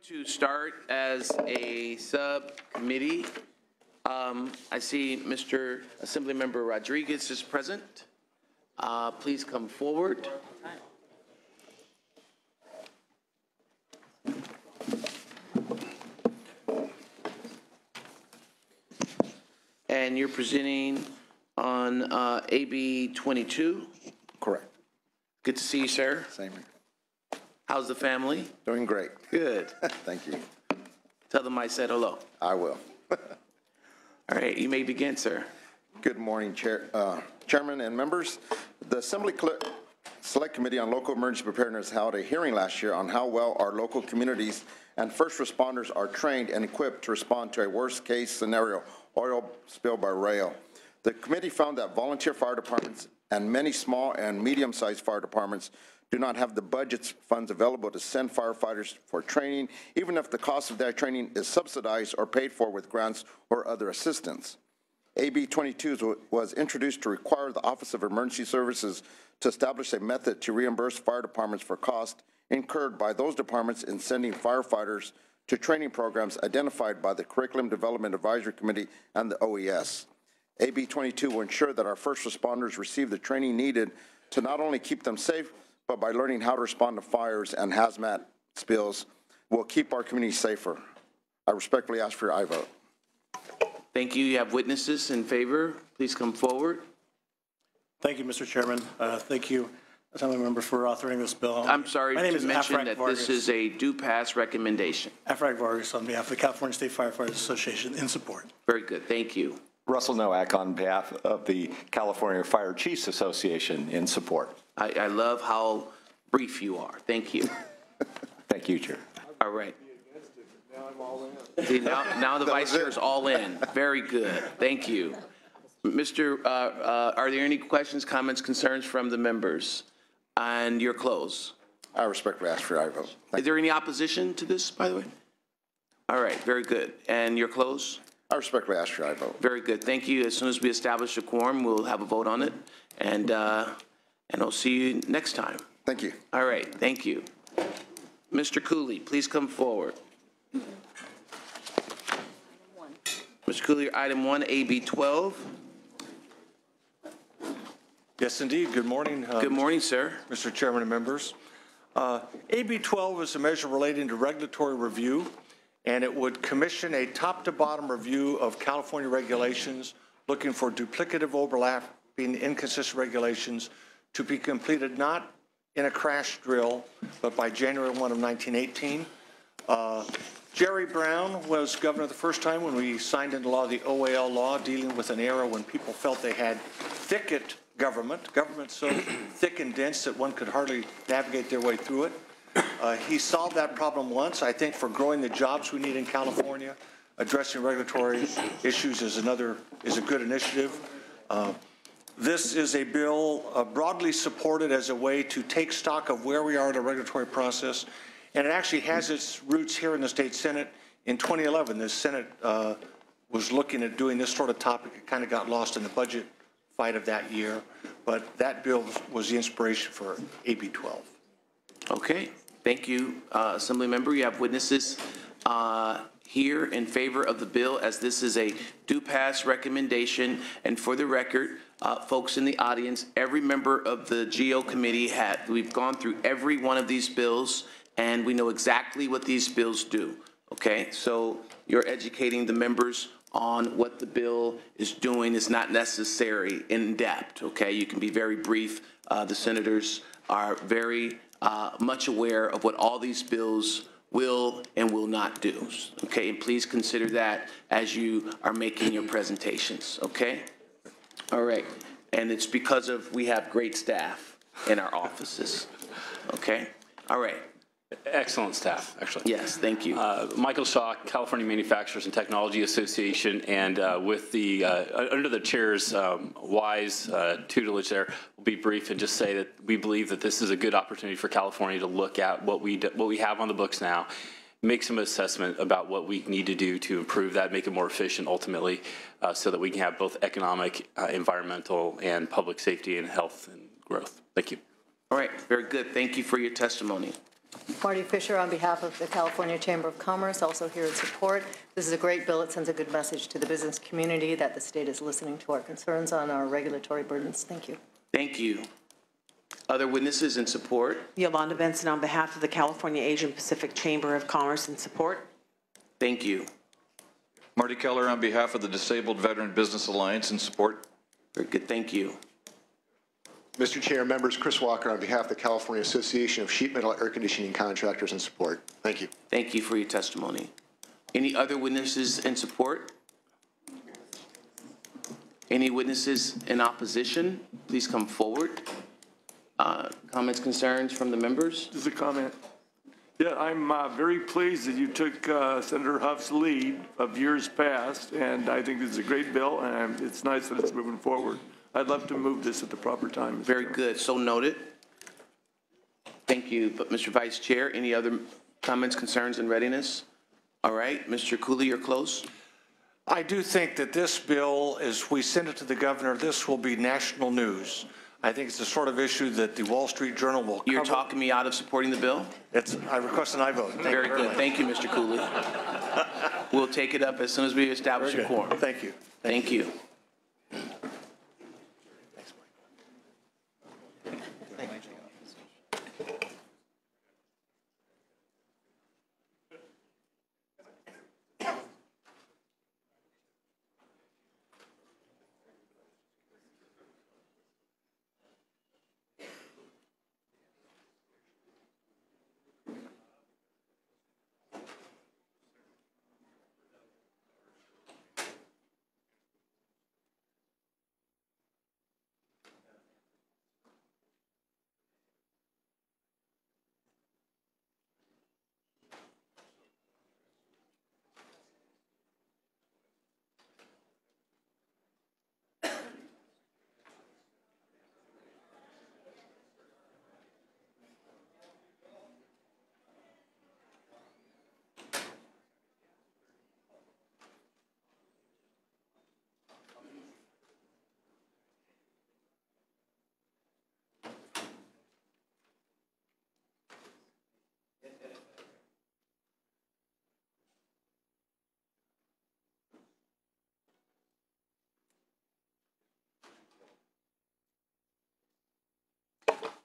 To start as a subcommittee, I see Mr. Assemblymember Rodriguez is present. Please come forward. And you're presenting on AB 22? Correct. Good to see you, sir. Same here. How's the family? Doing great. Good. Thank you. Tell them I said hello. I will. All right, you may begin, sir. Good morning, Chairman and members. The Assembly Select Committee on Local Emergency Preparedness held a hearing last year on how well our local communities and first responders are trained and equipped to respond to a worst-case scenario, oil spill by rail. The committee found that volunteer fire departments and many small and medium-sized fire departments do not have the budget funds available to send firefighters for training, even if the cost of that training is subsidized or paid for with grants or other assistance. AB 22 was introduced to require the Office of Emergency Services to establish a method to reimburse fire departments for costs incurred by those departments in sending firefighters to training programs identified by the Curriculum Development Advisory Committee and the OES. AB 22 will ensure that our first responders receive the training needed to not only keep them safe, but by learning how to respond to fires and hazmat spills, will keep our community safer. I respectfully ask for your aye vote. Thank you. You have witnesses in favor. Please come forward. Thank you, Mr. Chairman. Thank you, Assemblymember, for authoring this bill. I'm sorry to mention that Vargas. this is a due pass recommendation. Afrak Vargas on behalf of the California State Firefighters Association in support. Very good. Thank you. Russell Nowak on behalf of the California Fire Chiefs Association in support. I love how brief you are. Thank you. Thank you, Chair. All right. See, now the Vice Chair is all in. Very good. Thank you. Mr. Are there any questions, comments, concerns from the members? And your close. I respectfully ask for your aye vote. Is there any opposition to this, by the way? All right. Very good. And your close? I respectfully ask for your aye vote. Very good. Thank you. As soon as we establish a quorum, we'll have a vote on it. And I'll see you next time. Thank you. All right. Thank you. Mr. Cooley, please come forward. Mr. Cooley, item 1, AB 12. Yes, indeed. Good morning. Good morning, sir. Mr. Chairman and members. AB 12 is a measure relating to regulatory review, and it would commission a top-to-bottom review of California regulations looking for duplicative, overlapping, inconsistent regulations to be completed not in a crash drill, but by January 1 of 1918. Jerry Brown was governor the first time when we signed into law the OAL law, dealing with an era when people felt they had thicket government so thick and dense that one could hardly navigate their way through it. He solved that problem once. I think for growing the jobs we need in California, addressing regulatory issues is a good initiative. This is a bill broadly supported as a way to take stock of where we are in the regulatory process, and it actually has its roots here in the state Senate. In 2011, the Senate was looking at doing this sort of topic. It kind of got lost in the budget fight of that year, but that bill was the inspiration for AB 12. Okay. Thank you, Assembly Member. You have witnesses here in favor of the bill, as this is a due pass recommendation. And for the record, folks in the audience, every member of the GO committee we've gone through every one of these bills, and we know exactly what these bills do. Okay, so you're educating the members on what the bill is doing. Is not necessary in depth. Okay, you can be very brief. The senators are very much aware of what all these bills will and will not do. Okay, and please consider that as you are making your presentations. Okay, all right, and it's because we have great staff in our offices. Okay, all right. Excellent staff, actually. Yes, thank you. Michael Shaw, California Manufacturers and Technology Association, and with the under the chair's wise tutelage there, we'll be brief and just say that we believe that this is a good opportunity for California to look at what we have on the books now, make some assessment about what we need to do to improve that, make it more efficient ultimately, so that we can have both economic, environmental, and public safety and health and growth. Thank you. All right, very good. Thank you for your testimony. Marty Fisher on behalf of the California Chamber of Commerce, also here in support. This is a great bill. It sends a good message to the business community that the state is listening to our concerns on our regulatory burdens. Thank you. Thank you. Other witnesses in support? Yolanda Benson on behalf of the California Asian Pacific Chamber of Commerce in support. Thank you. Marty Keller on behalf of the Disabled Veteran Business Alliance in support. Very good. Thank you. Mr. Chair, members, Chris Walker on behalf of the California Association of Sheet Metal Air Conditioning Contractors in support. Thank you. Thank you for your testimony. Any other witnesses in support? Any witnesses in opposition? Please come forward. Comments, concerns from the members? Just a comment. Yeah, I'm very pleased that you took Senator Huff's lead of years past, and I think this is a great bill, and it's nice that it's moving forward. I'd love to move this at the proper time. Very good. So noted. Thank you. But Mr. Vice Chair, any other comments, concerns, and readiness? All right. Mr. Cooley, you're close. I do think that this bill, as we send it to the governor, this will be national news. I think it's the sort of issue that the Wall Street Journal will cover. You're talking me out of supporting the bill? I request an aye vote. Very good. Thank you, Mr. Cooley. We'll take it up as soon as we establish a quorum. Thank you. Thank you.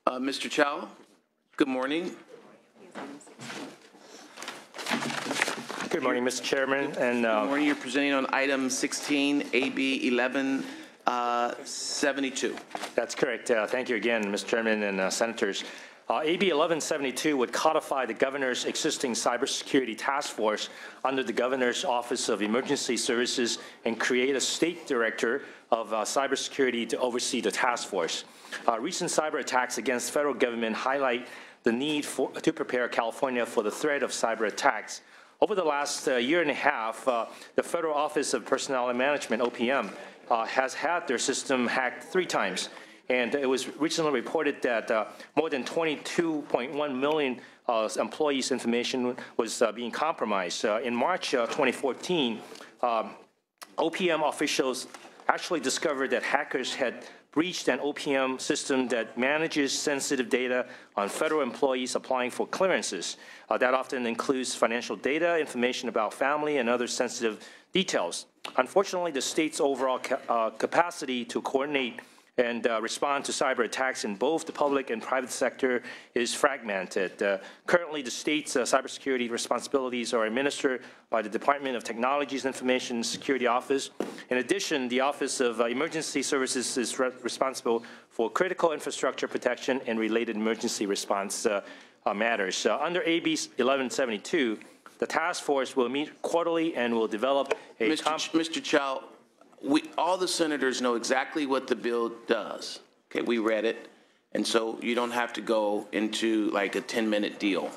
Mr. Chow, good morning. Good morning, Mr. Chairman. And good morning. You're presenting on item 16, AB 1172. That's correct. Thank you again, Mr. Chairman and Senators. AB 1172 would codify the governor's existing cybersecurity task force under the governor's Office of Emergency Services and create a state director of cybersecurity to oversee the task force. Recent cyber attacks against federal government highlight the need to prepare California for the threat of cyber attacks. Over the last year and a half, the Federal Office of Personnel and Management, OPM, has had their system hacked 3 times. And it was recently reported that more than 22.1 million employees' information was being compromised. In March 2014, OPM officials actually discovered that hackers had breached an OPM system that manages sensitive data on federal employees applying for clearances. That often includes financial data, information about family, and other sensitive details. Unfortunately, the state's overall capacity to coordinate and respond to cyber attacks in both the public and private sector is fragmented. Currently, the state's cybersecurity responsibilities are administered by the Department of Technology's Information Security Office. In addition, the Office of Emergency Services is responsible for critical infrastructure protection and related emergency response matters. Under AB 1172, the task force will meet quarterly and will develop a— Mr. Chow, all the senators know exactly what the bill does. Okay, we read it, and so you don't have to go into like a 10-minute deal.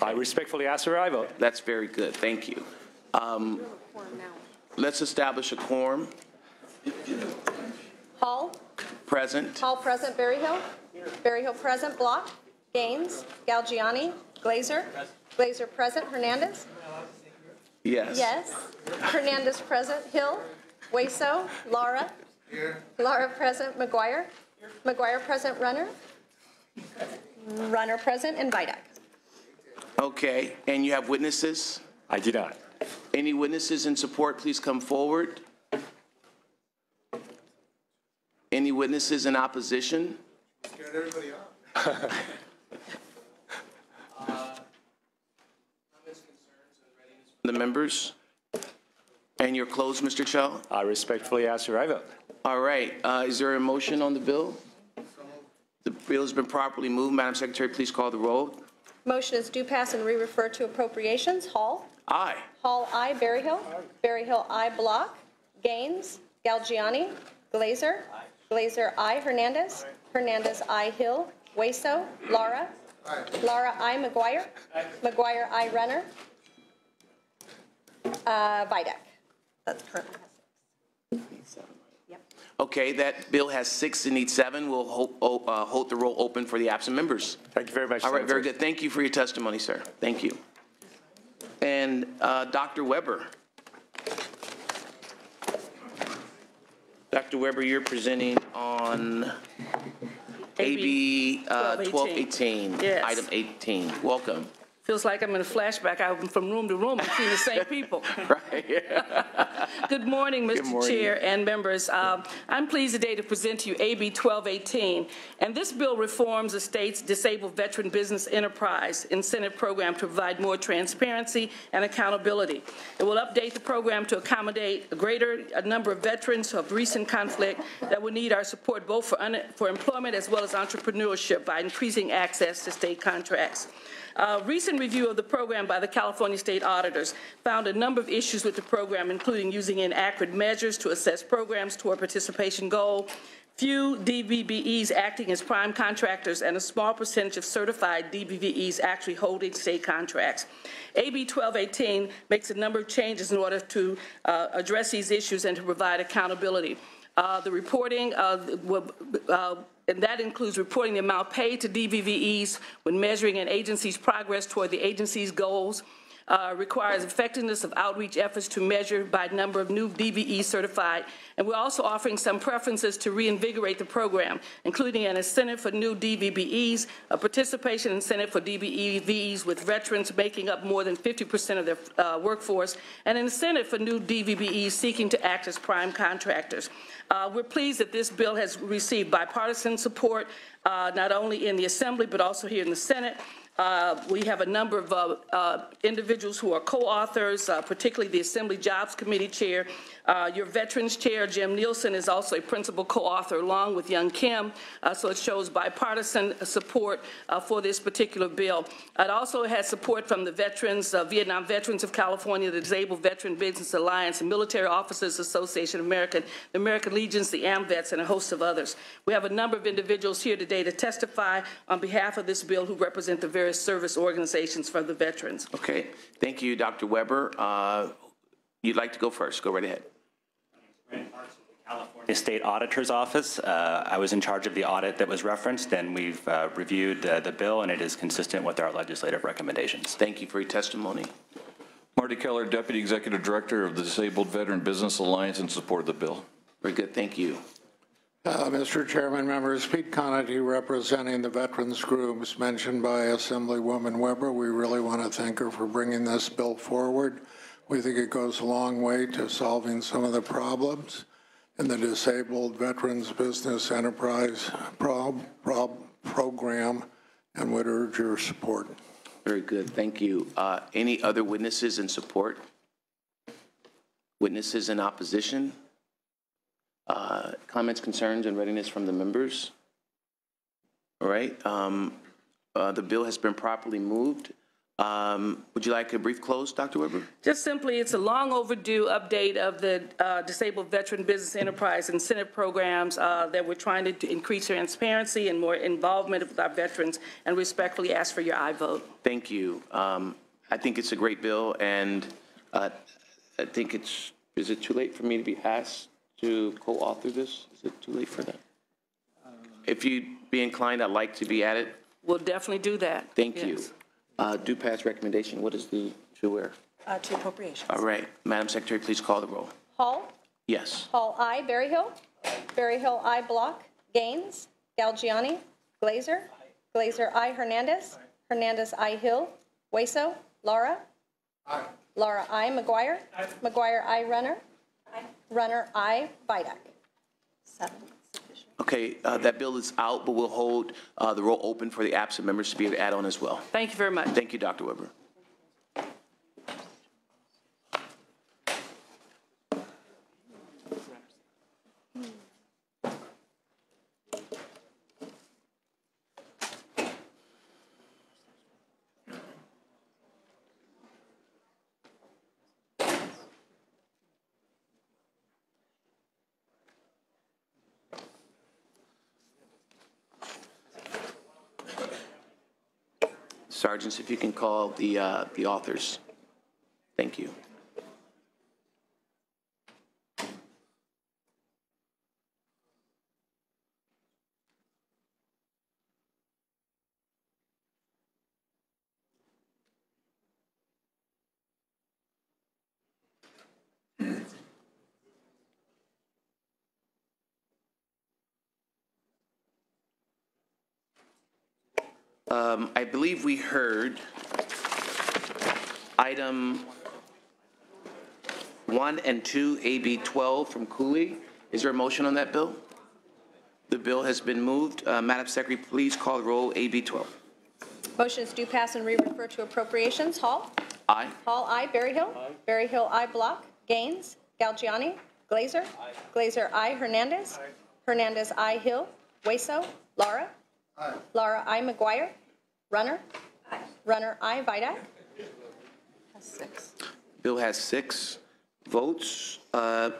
I respectfully ask for a vote. That's very good. Thank you. Let's establish a quorum. Hall. Present. Hall present. Berryhill. Berryhill present. Block. Gaines. Galgiani. Glazer. Glazer present. Hernandez. Yes. Yes. Hernandez present. Hill. Hueso. Lara. Lara present. McGuire. McGuire present. Runner. Runner present. And Vidak. Okay, and you have witnesses? I do not. Any witnesses in support, please come forward. Any witnesses in opposition? Scared everybody off. The members? And you're closed, Mr. Cho? I respectfully ask your vote. All right, is there a motion on the bill? The bill has been properly moved. Madam Secretary, please call the roll. Motion is due pass and re-refer to appropriations. Hall. Aye. Hall, I. Berryhill. Berryhill, I. Block. Gaines. Galgiani. Glazer. Glazer, I. Hernandez. Hernandez, I. Hill. Hueso. Lara. Lara, I. McGuire. McGuire, I. Renner. Vidak. That's currently has 6. Yep. Okay, that bill has 6 and needs 7. We'll hold the roll open for the absent members. Thank you very much. All right, Senator. very good. Thank you for your testimony, sir. Thank you. And Dr. Weber. Dr. Weber, you're presenting on AB 1218, Yes. item 18. Welcome. Feels like I'm in a flashback. I'm from room to room and seeing the same people. Right. Good morning, Mr. Good morning. Chair and members. I'm pleased today to present to you AB 1218, and this bill reforms the state's Disabled Veteran Business Enterprise Incentive Program to provide more transparency and accountability. It will update the program to accommodate a greater number of veterans of recent conflict that will need our support both for employment as well as entrepreneurship by increasing access to state contracts. Recent review of the program by the California State Auditors found a number of issues with the program, including using inaccurate measures to assess programs toward participation goal, few DVBEs acting as prime contractors, and a small percentage of certified DVBEs actually holding state contracts. AB 1218 makes a number of changes in order to address these issues and to provide accountability. The reporting and that includes reporting the amount paid to DVVEs when measuring an agency's progress toward the agency's goals, requires effectiveness of outreach efforts to measure by number of new DVEs certified, and we're also offering some preferences to reinvigorate the program, including an incentive for new DVBEs, a participation incentive for DVEs with veterans making up more than 50% of their workforce, and an incentive for new DVBEs seeking to act as prime contractors. We're pleased that this bill has received bipartisan support, not only in the Assembly, but also here in the Senate. We have a number of individuals who are co-authors, particularly the Assembly Jobs Committee Chair. Your Veterans Chair, Jim Nielsen, is also a principal co-author along with Young Kim, so it shows bipartisan support for this particular bill. It also has support from the veterans, Vietnam Veterans of California, the Disabled Veteran Business Alliance, the Military Officers Association of America, the American Legions, the AMVETS, and a host of others. We have a number of individuals here today to testify on behalf of this bill who represent the various service organizations for the veterans. Okay. Thank you, Dr. Weber. You'd like to go first. Go right ahead. The State Auditor's Office. I was in charge of the audit that was referenced, and we've reviewed the bill, and it is consistent with our legislative recommendations. Thank you for your testimony. Marty Keller, Deputy Executive Director of the Disabled Veteran Business Alliance, in support of the bill. Very good. Thank you. Mr. Chairman, members, Pete Conity representing the veterans groups mentioned by Assemblywoman Weber. We really want to thank her for bringing this bill forward. We think it goes a long way to solving some of the problems in the Disabled Veterans Business Enterprise program, and would urge your support. Very good. Thank you. Any other witnesses in support? Witnesses in opposition? Comments, concerns, and readiness from the members? All right. The bill has been properly moved. Would you like a brief close, Dr. Weber? Just simply, it's a long overdue update of the Disabled Veteran Business Enterprise Incentive Programs that we're trying to increase transparency and more involvement with our veterans, and respectfully ask for your aye vote. Thank you. I think it's a great bill, and I think is it too late for me to be asked to co-author this? Is it too late for that? If you'd be inclined, I'd like to be added. We'll definitely do that. Thank you. Do pass recommendation. What is the to where? To appropriations. All right. Madam Secretary, please call the roll. Hall. Yes. Hall, I. Berryhill. Berryhill, I. Block. Gaines. Galgiani. Glazer. Glazer, I. Hernandez. Hernandez, I. Hill. Hueso, Laura. Aye. Laura, I. McGuire. Aye. McGuire, I. Runner. Aye. Runner, I. Vidak. 7. Okay, that bill is out, but we'll hold the roll open for the absent members to be able to add on as well. Thank you very much. Thank you, Dr. Weber. Sergeants, if you can call the authors. Thank you. I believe we heard item 1 and 2, AB 12 from Cooley. Is there a motion on that bill? The bill has been moved. Madam Secretary, please call the roll, AB 12. Motions do pass and re-refer to appropriations. Hall. Aye. Hall, I. Berryhill. Aye. Berryhill, I. Block. Gaines. Galgiani. Glazer. Aye. Glazer, I. Hernandez. Aye. Hernandez, I. Hill. Hueso. Laura. Aye. Laura, I. McGuire. Runner. Aye. Runner, I. Vidak. Has 6. Bill has 6 votes.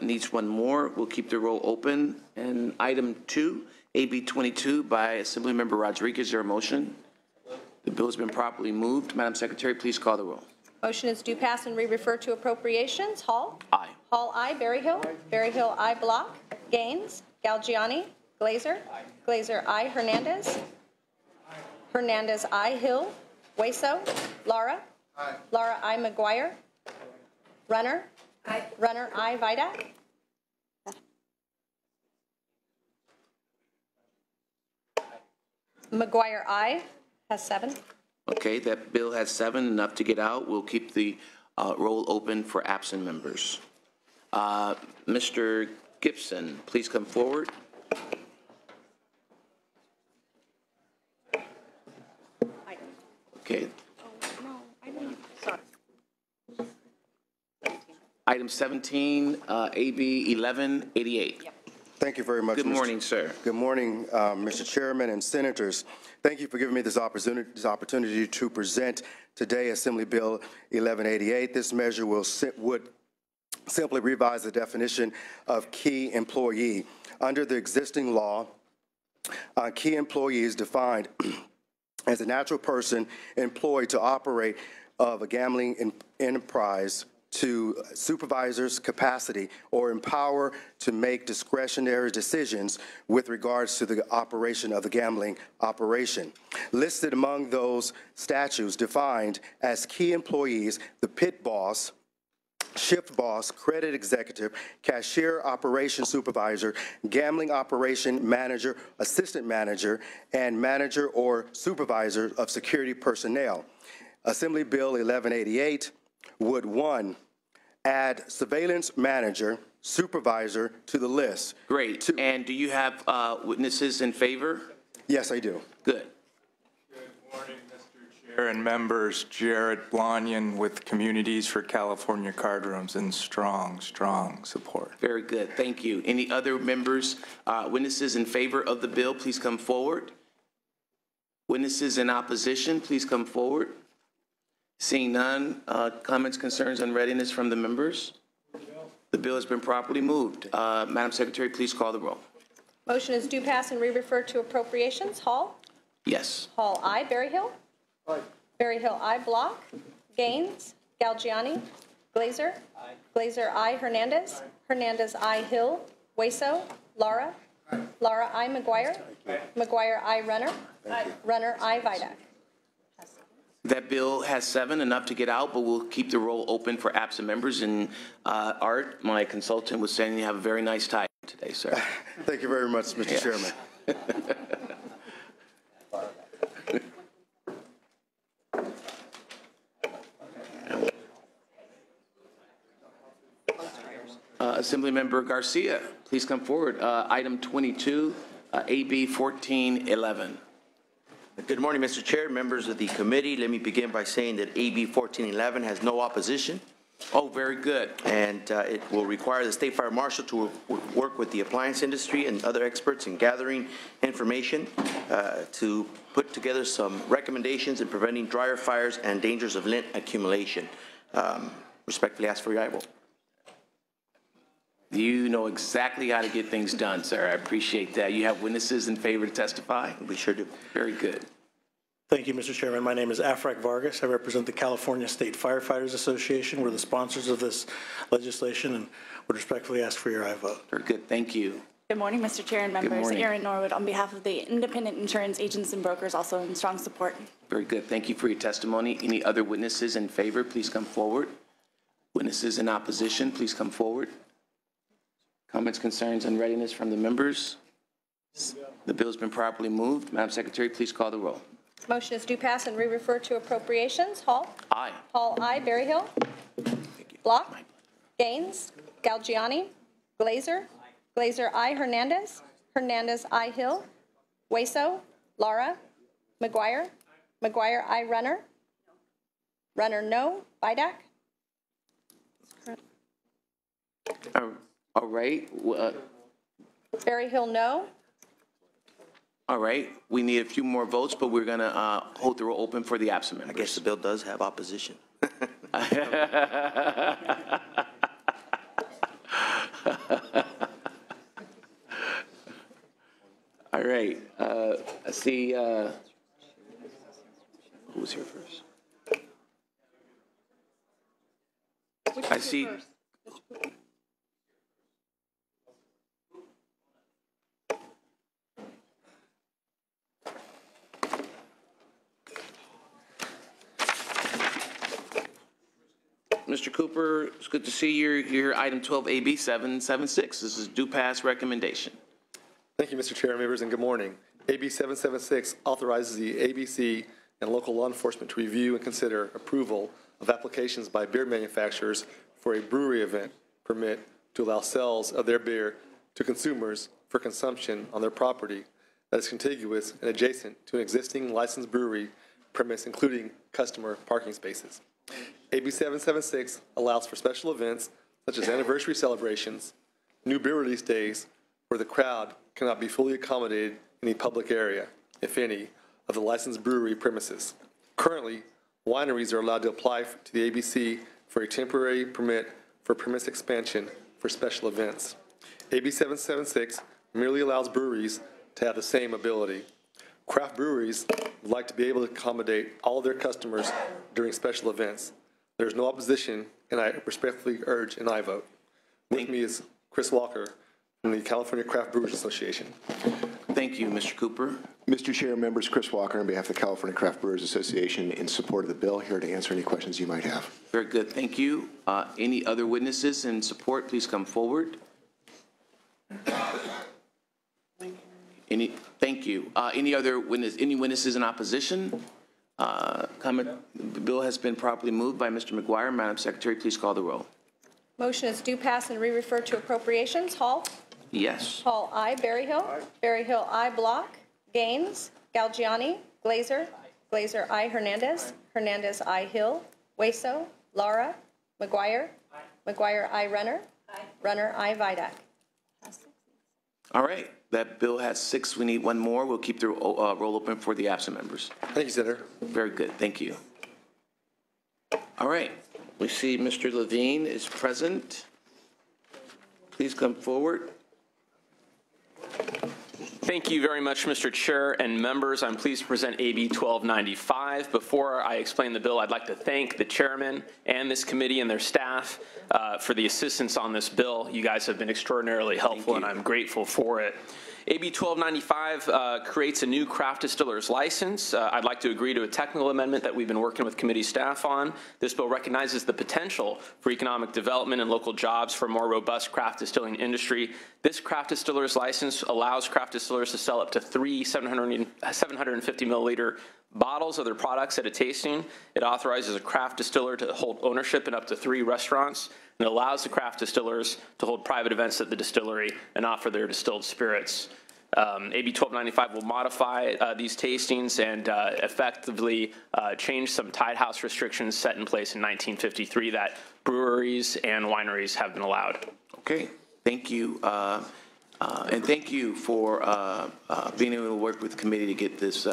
Needs 1 more. We'll keep the roll open. And item 2, AB 22 by Assemblymember Rodriguez. Is there a motion? The bill has been properly moved. Madam Secretary, please call the roll. Motion is due pass and re-refer to appropriations. Hall. Aye. Hall, I. Berryhill. Aye. Berryhill, I. Block. Gaines. Galgiani. Glazer. Aye. Glazer, I. Hernandez. Aye. Hernandez, I. Hill. Hueso. Laura. Aye. Laura, I. McGuire. Runner. Aye. Runner, I. Vidak. McGuire, I. Has 7. Okay, that bill has 7, enough to get out. We'll keep the roll open for absent members. Mr. Gibson, please come forward. Okay. Item 17, AB 1188. Yep. Thank you very much. Good morning, sir. Good morning, Mr. Chairman and Senators. Thank you for giving me this opportunity to present today Assembly Bill 1188. This measure would simply revise the definition of key employee. Under the existing law, key employee is defined as a natural person employed to operate of a gambling enterprise to supervisor's capacity or empower to make discretionary decisions with regards to the operation of the gambling operation. Listed among those statutes defined as key employees, the pit boss, shift boss, credit executive, cashier operation supervisor, gambling operation manager, assistant manager, and manager or supervisor of security personnel. Assembly Bill 1188 would, 1, add surveillance manager, supervisor to the list. Great. 2, and do you have witnesses in favor? Yes, I do. Good. Good morning, Mr. Chair and members. Jared Blonyan with Communities for California Card Rooms in strong support. Very good. Thank you. Any other members, witnesses in favor of the bill, please come forward. Witnesses in opposition, please come forward. Seeing none, comments, concerns, and readiness from the members? The bill has been properly moved. Madam Secretary, please call the roll. Motion is due pass and re-refer to appropriations. Hall. Yes. Hall, I. Berryhill. Aye. Berryhill, I. Block. Gaines. Galgiani. Glazer. Aye. Glazer, I. Hernandez. Aye. Hernandez, I. Hill. Hueso. Laura. Aye. Laura, I. McGuire. Aye. McGuire, I. Runner. Aye. Runner, I. Vidak. That bill has 7, enough to get out, but we'll keep the roll open for absent members. And Art, my consultant, was saying you have a very nice tie today, sir. Thank you very much, Mr. Chairman. Assemblymember Garcia, please come forward. Item 22, AB 1411. Good morning, Mr. Chair, members of the committee. Let me begin by saying that AB 1411 has no opposition. Oh, very good. And it will require the State Fire Marshal to work with the appliance industry and other experts in gathering information to put together some recommendations in preventing dryer fires and dangers of lint accumulation. Respectfully ask for your eye vote. You know exactly how to get things done, sir. I appreciate that. You have witnesses in favor to testify? We sure do. Very good. Thank you, Mr. Chairman. My name is Afrak Vargas. I represent the California State Firefighters Association. We're the sponsors of this legislation and would respectfully ask for your aye vote. Very good. Thank you. Good morning, Mr. Chair and members. Erin Norwood on behalf of the independent insurance agents and brokers, also in strong support. Very good. Thank you for your testimony. Any other witnesses in favor, please come forward. Witnesses in opposition, please come forward. Comments, concerns, and readiness from the members. The bill has been properly moved. Madam Secretary, please call the roll. Motion is due pass and re-refer to appropriations. Hall? Aye. Hall, aye. Berryhill? Block? Gaines? Galgiani? Glazer? Glazer, aye. Hernandez? Hernandez, aye. Hill? Hueso? Lara? McGuire? McGuire, aye. Runner? Runner, no. Vidak? All right. Berryhill, no. All right. We need a few more votes, but we're going to hold the roll open for the absent members. I guess the bill does have opposition. All right. I see. Who was here first? I see. Mr. Cooper, it's good to see you. You're item 12 AB 776. This is due pass recommendation. Thank you, Mr. Chair, members, and good morning. AB 776 authorizes the ABC and local law enforcement to review and consider approval of applications by beer manufacturers for a brewery event permit to allow sales of their beer to consumers for consumption on their property that is contiguous and adjacent to an existing licensed brewery premise, including customer parking spaces. AB 776 allows for special events such as anniversary celebrations, new beer release days, where the crowd cannot be fully accommodated in the public area, if any, of the licensed brewery premises. Currently, wineries are allowed to apply to the ABC for a temporary permit for premise expansion for special events. AB 776 merely allows breweries to have the same ability. Craft breweries would like to be able to accommodate all of their customers during special events. There is no opposition, and I respectfully urge an aye vote. With me is Chris Walker from the California Craft Brewers Association. Thank you, Mr. Cooper. Mr. Chair, members, Chris Walker on behalf of the California Craft Brewers Association in support of the bill, here to answer any questions you might have. Very good. Thank you. Any other witnesses in support, please come forward. Thank you. Any other witnesses in opposition? Comment. The bill has been properly moved by Mr. McGuire. Madam Secretary, please call the roll. Motion is due pass and re-refer to appropriations. Hall? Yes. Hall, aye. Berryhill? Berryhill, aye. Block? Gaines? Galgiani? Glazer? Glazer, aye. Hernandez? Hernandez, aye. Hill? Hueso? Lara? McGuire? McGuire, aye. Runner? Runner, aye. Vidak? All right. That bill has 6. We need one more. We'll keep the roll open for the absent members. Thank you, Senator. Very good. Thank you. All right. We see Mr. Levine is present. Please come forward. Thank you very much, Mr. Chair and members. I'm pleased to present AB 1295. Before I explain the bill, I'd like to thank the chairman and this committee and their staff for the assistance on this bill. You guys have been extraordinarily helpful, and I'm grateful for it. AB 1295 creates a new craft distiller's license. I'd like to agree to a technical amendment that we've been working with committee staff on. This bill recognizes the potential for economic development and local jobs for a more robust craft distilling industry. This craft distiller's license allows craft distillers to sell up to 3 750 milliliter bottles of their products at a tasting. It authorizes a craft distiller to hold ownership in up to 3 restaurants, and allows the craft distillers to hold private events at the distillery and offer their distilled spirits. AB 1295 will modify these tastings and effectively change some tied house restrictions set in place in 1953 that breweries and wineries have been allowed. Okay, thank you. And thank you for being able to work with the committee to get this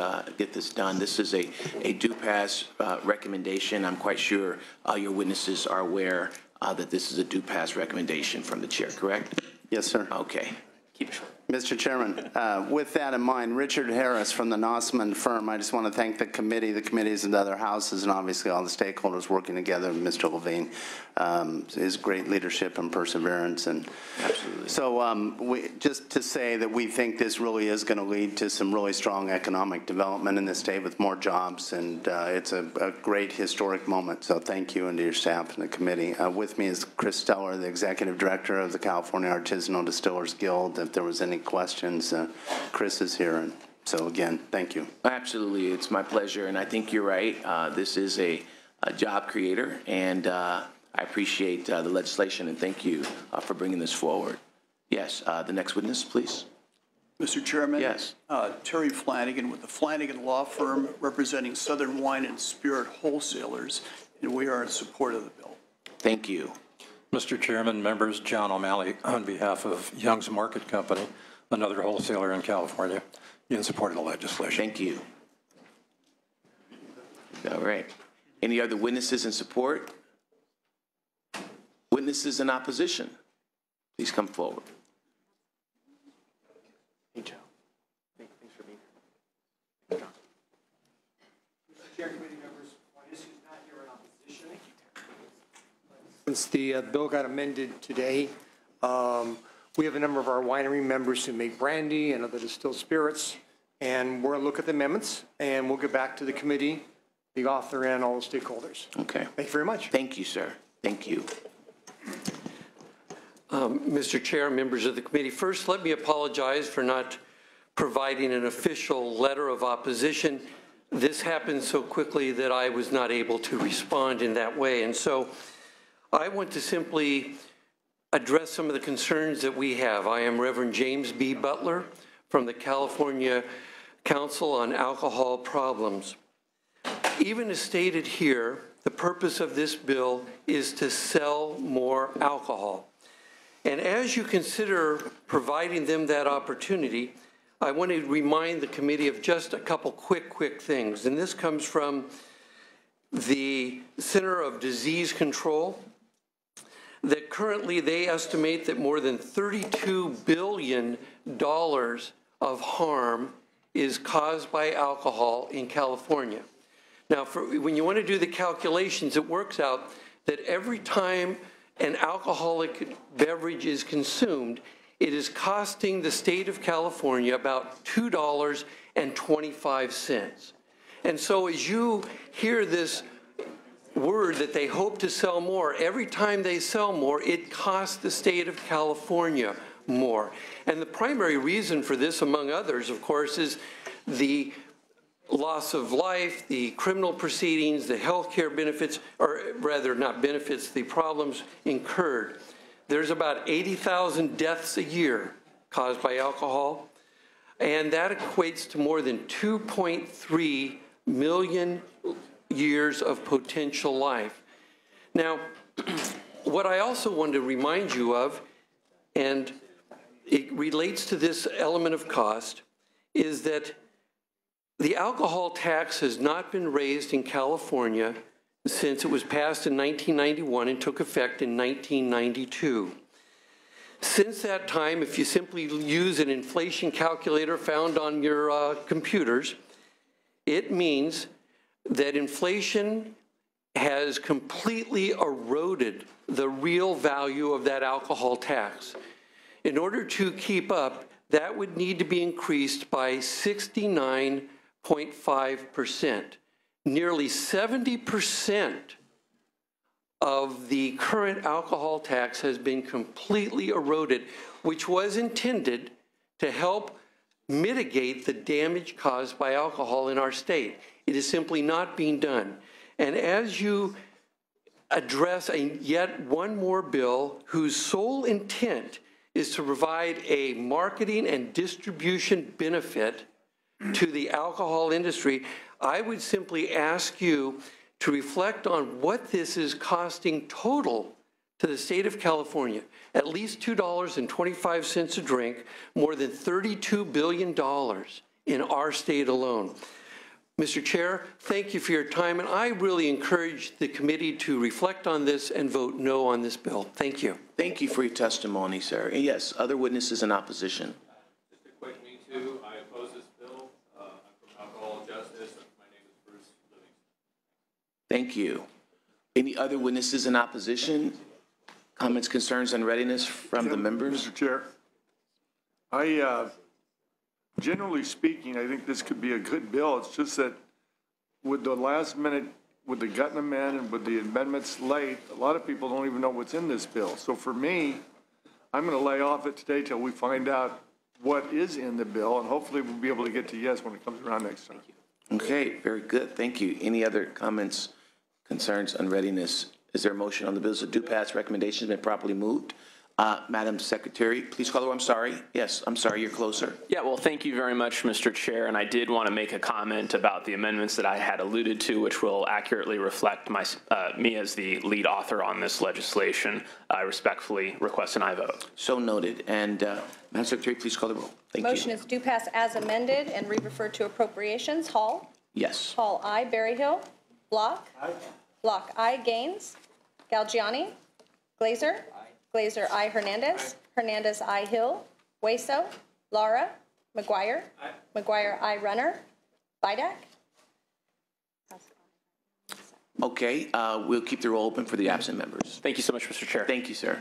done. This is a due pass recommendation. I'm quite sure your witnesses are aware that this is a due pass recommendation from the chair, correct? Yes, sir. Okay. Keep it short. Mr. Chairman, with that in mind, Richard Harris from the Nosman firm, I just want to thank the committees and the other houses, and obviously all the stakeholders working together, Mr. Levine, his great leadership and perseverance. And absolutely. So just to say that we think this really is going to lead to some really strong economic development in the state with more jobs, and it's a great historic moment. So thank you and to your staff and the committee. With me is Chris Steller, the Executive Director of the California Artisanal Distillers Guild. If there was any questions, Chris is here, and so again, thank you. Absolutely, it's my pleasure, and I think you're right. This is a job creator, and I appreciate the legislation, and thank you for bringing this forward. Yes, the next witness, please. Mr. Chairman? Yes. Terry Flanagan with the Flanagan Law Firm representing Southern Wine and Spirit Wholesalers, and we are in support of the bill. Thank you. Mr. Chairman, members, John O'Malley on behalf of Young's Market Company, another wholesaler in California, in support of the legislation. Thank you. All right. Any other witnesses in support? Witnesses in opposition? Please come forward. Hey, Joe. Thanks for being here. Mr. Chair, committee members, on issues not here in opposition. Since the bill got amended today, we have a number of our winery members who make brandy and other distilled spirits, and we're going to look at the amendments, and we'll get back to the committee, the author, and all the stakeholders. Okay. Thank you very much. Thank you, sir. Thank you. Mr. Chair, members of the committee, first let me apologize for not providing an official letter of opposition. This happened so quickly that I was not able to respond in that way, and so I want to simply address some of the concerns that we have. I am Reverend James B. Butler from the California Council on Alcohol Problems. Even as stated here, the purpose of this bill is to sell more alcohol. And as you consider providing them that opportunity, I want to remind the committee of just a couple quick things. And this comes from the Center of Disease Control, that currently they estimate that more than $32 billion of harm is caused by alcohol in California. Now, when you want to do the calculations, it works out that every time an alcoholic beverage is consumed, it is costing the state of California about $2.25. And so as you hear this word that they hope to sell more, every time they sell more, it costs the state of California more. And the primary reason for this, among others, of course, is the loss of life, the criminal proceedings, the health care benefits, or rather not benefits, the problems incurred. There's about 80,000 deaths a year caused by alcohol, and that equates to more than 2.3 million years of potential life. Now, what I also want to remind you of, and it relates to this element of cost, is that the alcohol tax has not been raised in California since it was passed in 1991 and took effect in 1992. Since that time, if you simply use an inflation calculator found on your computers, it means that inflation has completely eroded the real value of that alcohol tax. In order to keep up, that would need to be increased by 69.5%. Nearly 70% of the current alcohol tax has been completely eroded, which was intended to help mitigate the damage caused by alcohol in our state. It is simply not being done. And as you address yet one more bill whose sole intent is to provide a marketing and distribution benefit to the alcohol industry, I would simply ask you to reflect on what this is costing total to the state of California. At least $2.25 a drink, more than $32 billion in our state alone. Mr. Chair, thank you for your time, and I really encourage the committee to reflect on this and vote no on this bill. Thank you. Thank you for your testimony, sir. And yes, other witnesses in opposition. Just a quick me too. I oppose this bill. I'm from Alcohol Justice. My name is Bruce Livingston. Thank you. Any other witnesses in opposition? Comments, concerns, and readiness from the members? Mr. Chair, generally speaking, I think this could be a good bill. It's just that with the last minute, with the gutting amendment, with the amendments late, a lot of people don't even know what's in this bill. So for me, I'm going to lay off it today till we find out what is in the bill, and hopefully we'll be able to get to yes when it comes around next time. Okay, very good. Thank you. Any other comments, concerns, and readiness? Is there a motion on the bills that do pass? Recommendation has been properly moved. Madam Secretary, please call the roll. I'm sorry. Yes, I'm sorry. You're closer. Yeah, well, thank you very much, Mr. Chair. And I did want to make a comment about the amendments that I had alluded to, which will accurately reflect me as the lead author on this legislation. I respectfully request an aye vote. So noted. And Madam Secretary, please call the roll. Thank you. Motion is do pass as amended and re-referred to appropriations. Hall? Yes. Hall, aye. Berryhill? Block? Aye. Block, aye. Gaines? Galgiani? Glazer? Glazer, aye. Hernandez? Hernandez, aye. Hill? Hueso? Lara? McGuire? McGuire, aye. Runner? Vidak? Okay, we'll keep the roll open for the absent members. Thank you so much, Mr. Chair. Thank you, sir.